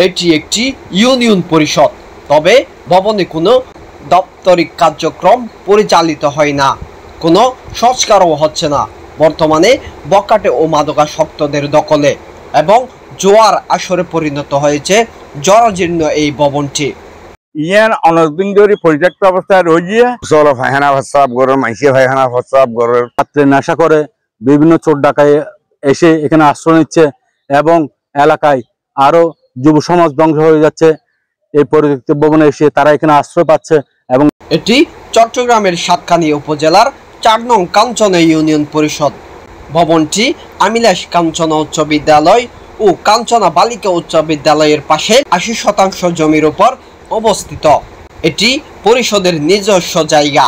এটি একটি ইউনিয়ন পরিষদ, তবে ভবনে কোনো দাপ্তরিক কার্যক্রম পরিচালিত হয় না, কোনো সংস্কারও হচ্ছে না। বর্তমানে বখাটে ও মাদকাসক্তদের দখলে এবং জোয়ার আসরে পরিণত হয়েছে জরাজীর্ণ এই ভবনটি। ইয়ান অনেকদিন ধরে পরিত্যক্ত অবস্থায় রয়েছে। চলো ফায়খানা প্রস্রাব গরের মাইসে ফায়খানা প্রস্রাব গরের রাত্রে নেশা করে বিভিন্ন চোর ডাকায় এসে এখানে আশ্রয় নিচ্ছে এবং এলাকায় আরো যুব সমাজ ধ্বংস হয়ে যাচ্ছে। এই পরিত্যক্ত ভবনে এসে তারা এখানে আশ্রয় পাচ্ছে। এবং এটি চট্টগ্রামের সাতকানিয়া উপজেলার ৪ নং কাঞ্চনা ইউনিয়ন পরিষদ। ভবনটি আমিলাস কাঞ্চনা উচ্চ বিদ্যালয় ও কাঞ্চনা বালিকা উচ্চ বিদ্যালয়ের পাশে ৮০% জমির উপর অবস্থিত। এটি পরিষদের নিজস্ব জায়গা।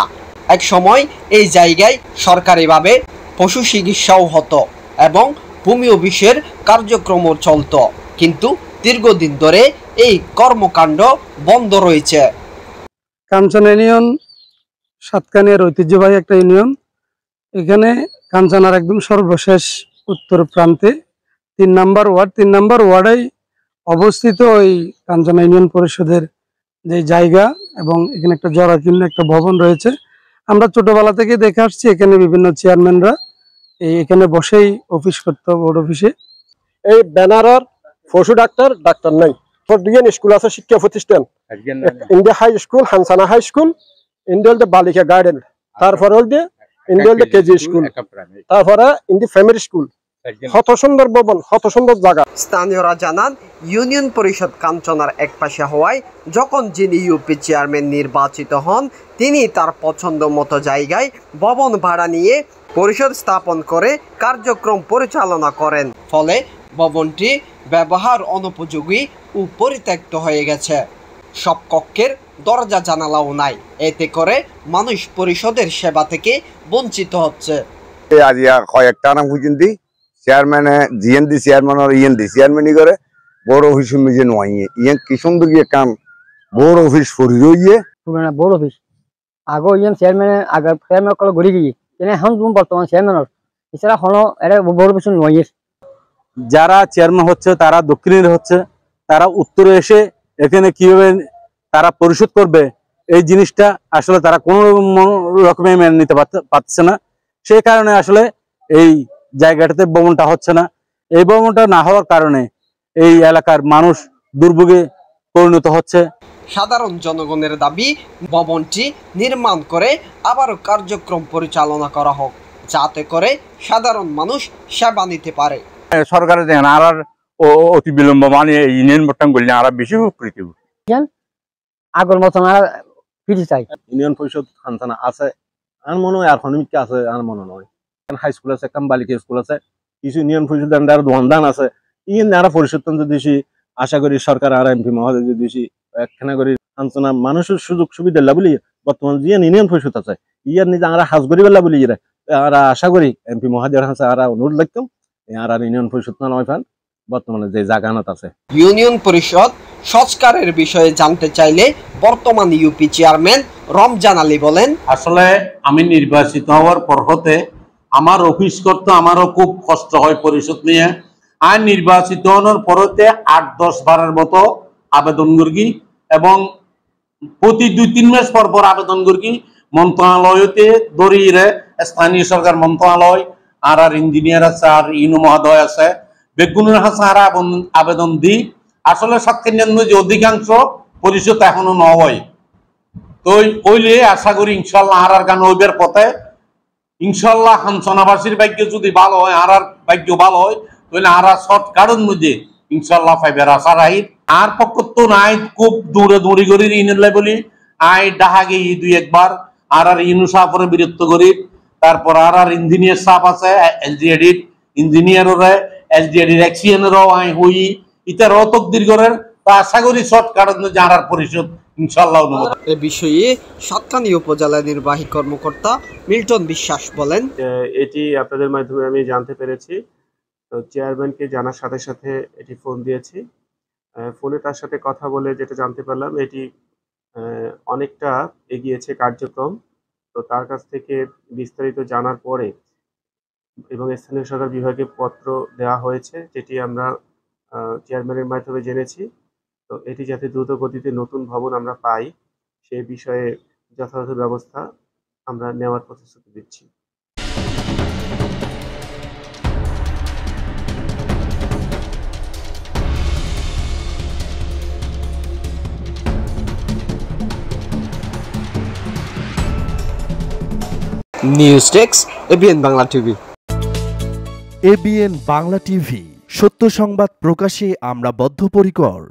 এক সময় এই জায়গায় সরকারিভাবে পশু চিকিৎসাও হতো এবং ভূমি অফিসের কার্যক্রমও চলত, কিন্তু দীর্ঘদিন ধরে এই কর্মকাণ্ড বন্ধ রয়েছে। কাঞ্চনা ইউনিয়ন সাতকানিয়ার ঐতিহ্যবাহী একটা ইউনিয়ন। এখানে কাঞ্চনার একদম সর্বশেষ উত্তর প্রান্তে ৩ নম্বর ওয়ার্ড, ৩ নম্বর ওয়ার্ডেই অবস্থিত ওই কাঞ্চনা ইউনিয়ন পরিষদের যে জায়গা, এবং এখানে একটা জরাজীর্ণ একটা ভবন রয়েছে। আমরা ছোটবেলা থেকে দেখে আসছি এখানে বিভিন্ন চেয়ারম্যানরা এখানে বসেই অফিস করতো, বোর্ড অফিসে। এই ব্যানারের পশু ডাক্তার নাই। দুইজন স্কুল আছে, শিক্ষা প্রতিষ্ঠান, India high school, Hansana high school, India বালিকা গার্ডেন, তারপরে ইন্ডিয়া কেজি স্কুল, তারপরে ইন্ডিয়া প্রাইমারি স্কুল। কত সুন্দর ভবন, কত সুন্দর জায়গা। স্থানীয়রা জানান, ইউনিয়ন পরিষদ কাঞ্চনার একপাশে হওয়ায় যখন যিনি ইউপি চেয়ারম্যান নির্বাচিত হন, তিনি তার পছন্দ মতো জায়গায় ভবন ভাড়া নিয়ে পরিষদ স্থাপন করে কার্যক্রম পরিচালনা করেন। ফলে ভবনটি ব্যবহার অনুপযোগী ও পরিত্যক্ত হয়ে গেছে। সব কক্ষের দরজা জানালাও নাই। এতে করে মানুষ পরিষদের সেবা থেকে বঞ্চিত হচ্ছে। আজ কয়েকটা নাম পর্যন্ত চেয়ারম্যানে জিএনডি চেয়ারম্যান আর ইএনডি চেয়ারম্যানই করে বড় অফিস নিজে নয়। ইয়ে কি সুন্দর গিয়ে কাম বড় অফিস ফরি রইয়ে পুরানা বড় অফিস আগো ইয়ে চেয়ারম্যান আগে চেয়ারম্যান কল ঘুরে গিয়ে কেন এখন বর্তমান চেয়ারম্যান এছাড়া হলো এটা বড় অফিস নয়। যারা চেয়ারম্যান হচ্ছে তারা দক্ষিণের হচ্ছে, তারা উত্তরে এসে এখানে কিভাবে তারা পরিশোধ করবে এই জিনিসটা আসলে তারা কোনো রকমে মেনে নিতে পারছে না। সেই কারণে আসলে এই জায়গাটাতে ভবনটা হচ্ছে না। এই ভবনটা না হওয়ার কারণে এই এলাকার মানুষ দুর্ভোগে পরিণত হচ্ছে। সাধারণ জনগণের দাবি, ভবনটি নির্মাণ করে আবারও কার্যক্রম পরিচালনা করা হোক, যাতে করে সাধারণ মানুষ সেবা নিতে পারে। সরকারের দেখেন আর অতি বিলম্ব মানে ইউনিয়ন বর্তমান করলে আর বেশি উপকৃত আগর মতন আর ফিরে চাই। ইউনিয়ন পরিষদ কাঞ্চনা আছে, আর মনে হয় আর খনিক আছে, আর মনে নয়। হাই স্কুল আছে, কাম বালিকা স্কুল আছে, কিছু ইউনিয়ন পরিষদ দোকান আছে। ইয়ে আর পরিষদ যদি আশা করি সরকার আর এমপি মহোদয় যদি একখানা করি কাঞ্চনা মানুষের সুযোগ সুবিধা বলি বর্তমান যে ইউনিয়ন পরিষদ আছে ইয়ার নিজে আমরা হাজ করি বেলা বলি আর আশা করি এমপি মহোদয়ের কাছে আর অনুরোধ রাখতাম আর ইউনিয়ন পরিষদ না নয় ফান বর্তমানে যে জায়গানত আছে। ইউনিয়ন পরিষদ সংস্কারের বিষয়ে জানতে চাইলে বর্তমান ইউপি চেয়ারম্যান রমজান আলী বলেন, আসলে আমি নির্বাচিত হওয়ার পর হতে আমার অফিস করতে আমারও খুব কষ্ট হয় পরিষদ নিয়ে। আর নির্বাচিত হওয়ার পরতে ৮-১০ বারের মতো আবেদন করি এবং প্রতি ২-৩ মাস পর পর আবেদন করি। মন্ত্রণালয়তে দরিয়ে স্থানীয় সরকার মন্ত্রণালয় আর ইঞ্জিনিয়ার আছে, আর ইউনো মহোদয় আছে, বেগুনের হাসা আর আবেদন দিই। আসলে সাতকানিয়ার যে অধিকাংশ পরিষদ এখনো ন হয়। তো ওইলে আশা করি ইনশাল্লাহ আর গান ওইবার পথে ইনশাল্লাহ কাঞ্চনাবাসীর ভাগ্য যদি ভালো হয় আর ভাগ্য ভালো হয় তাহলে আর শর্টকাটের মধ্যে ইনশাল্লাহ ফাইবার আশা রাহিত। আর পক্ষ তো নাই খুব দূরে দৌড়ি করি ইনলাই বলি আই ডাহা গিয়ে ২-১ বার আর ইনু সাপরে বিরক্ত করি। তারপর আর ইঞ্জিনিয়ার সাপ আছে এলজিএডির ইঞ্জিনিয়ারের এলজিএডির এক্সিএনেরও আই হই ইতারও তকদির করেন। তো আশা করি শর্টকাটের মধ্যে আর পরিষদ ইনশাল্লাহ অনুমোদন। এ বিষয়ে সাতকানিয়া উপজেলা নির্বাহী কর্মকর্তা মিল্টন বিশ্বাস বলেন, এটি আপনাদের মাধ্যমে আমি জানতে পেরেছি। তো চেয়ারম্যানকে জানার সাথে সাথে এটি ফোন দিয়েছি। ফোনে তার সাথে কথা বলে যেটা জানতে পারলাম এটি অনেকটা এগিয়েছে কার্যক্রম। তো তার কাছ থেকে বিস্তারিত জানার পরে এবং স্থানীয় সরকার বিভাগে পত্র দেওয়া হয়েছে, যেটি আমরা চেয়ারম্যানের মাধ্যমে জেনেছি। তো এটি যাতে দ্রুত গতিতে নতুন ভবন আমরা পাই সে বিষয়ে যথাযথ ব্যবস্থা আমরা নেওয়ার প্রতিশ্রুতি দিচ্ছি। News desk, ABN Bangla TV. ABN Bangla TV, সত্য সংবাদ প্রকাশে আমরা বদ্ধপরিকর।